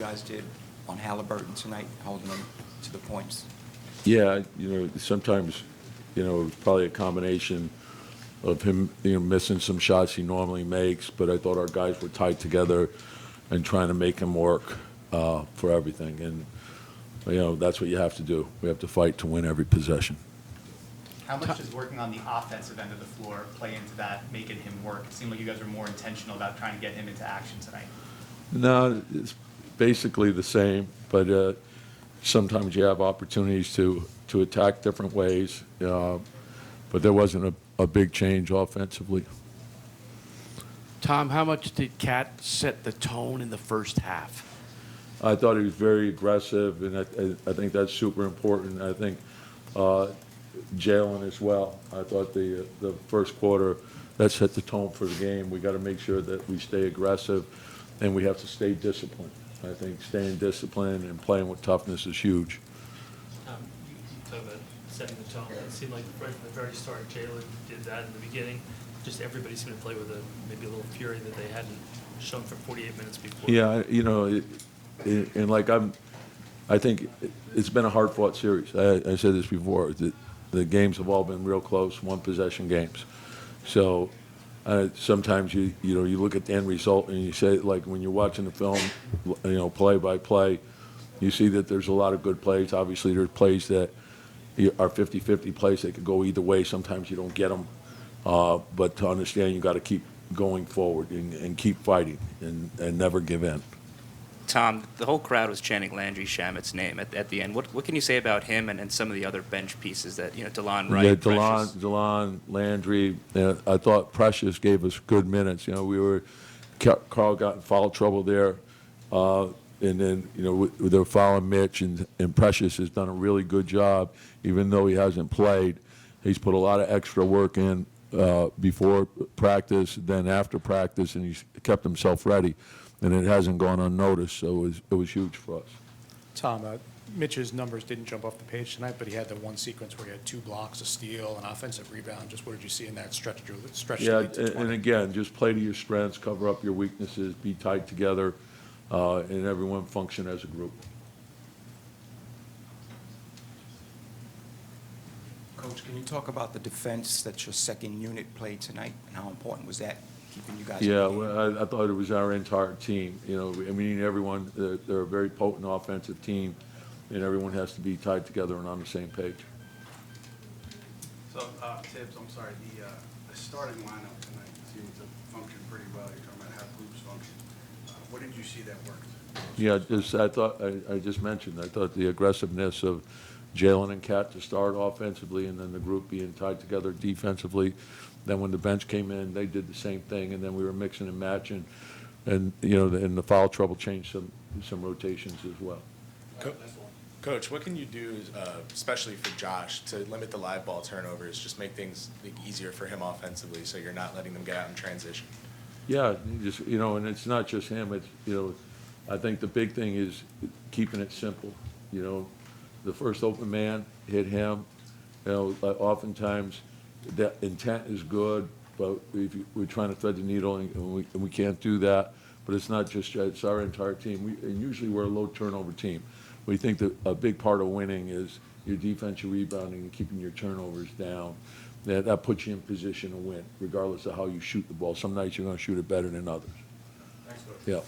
guys did on Halliburton tonight, holding them to the points? Yeah, sometimes, it's probably a combination of him, missing some shots he normally makes, but I thought our guys were tied together and trying to make him work for everything. And, that's what you have to do. We have to fight to win every possession. How much does working on the offensive end of the floor play into that, making him work? It seemed like you guys were more intentional about trying to get him into action tonight. No, it's basically the same, but sometimes you have opportunities to attack different ways, but there wasn't a big change offensively. Tom, how much did Cat set the tone in the first half? I thought he was very aggressive, and I think that's super important. I think Jalen as well. I thought the first quarter, that set the tone for the game. We got to make sure that we stay aggressive, and we have to stay disciplined. I think staying disciplined and playing with toughness is huge. You talk about setting the tone. It seemed like right from the very start, Jalen did that in the beginning. Just everybody seemed to play with maybe a little fury that they hadn't shown for 48 minutes before. Yeah, and like I think it's been a hard-fought series. I said this before. The games have all been real close, one-possession games. So sometimes you look at the end result and you say, like when you're watching the film, play by play, you see that there's a lot of good plays. Obviously, there's plays that are 50-50 plays that could go either way. Sometimes you don't get them, but to understand, you got to keep going forward and keep fighting and never give in. Tom, the whole crowd was chanting Landry Shamet's name at the end. What can you say about him and some of the other bench pieces that, DeLon Wright, Yeah, Precious? DeLon, Landry. I thought Precious gave us good minutes. Carl got in foul trouble there, and then they were fouling Mitch, and Precious has done a really good job, even though he hasn't played. He's put a lot of extra work in before practice, then after practice, and he's kept himself ready. And it hasn't gone unnoticed, so it was huge for us. Tom, Mitch's numbers didn't jump off the page tonight, but he had the one sequence where he had 2 blocks, a steal, an offensive rebound. Just what did you see in that stretch? Yeah, and again, just play to your strengths, cover up your weaknesses, be tied together, and everyone function as a group. Coach, can you talk about the defense that your second unit played tonight, and how important was that, keeping you guys? Yeah, well, I thought it was our entire team. Everyone, they're a very potent offensive team, and everyone has to be tied together and on the same page. So, Tibbs, I'm sorry, the starting lineup tonight seemed to function pretty well. You're talking about how groups function. What did you see that worked? Yeah, I just mentioned, I thought the aggressiveness of Jalen and Cat to start offensively, and then the group being tied together defensively. Then when the bench came in, they did the same thing, and then we were mixing and matching, and and the foul trouble changed some rotations as well. Coach, what can you do, especially for Josh, to limit the live ball turnovers, just make things easier for him offensively, so you're not letting them get out in transition? Yeah, just and it's not just him. It's I think the big thing is keeping it simple. The first open man hit him. Oftentimes the intent is good, but we're trying to thread the needle, and we can't do that. But it's not just it's our entire team. And usually we're a low turnover team. We think that a big part of winning is your defense, your rebounding, and keeping your turnovers down. That puts you in position to win, regardless of how you shoot the ball. Some nights you're going to shoot it better than others. Thanks, Coach. Yeah.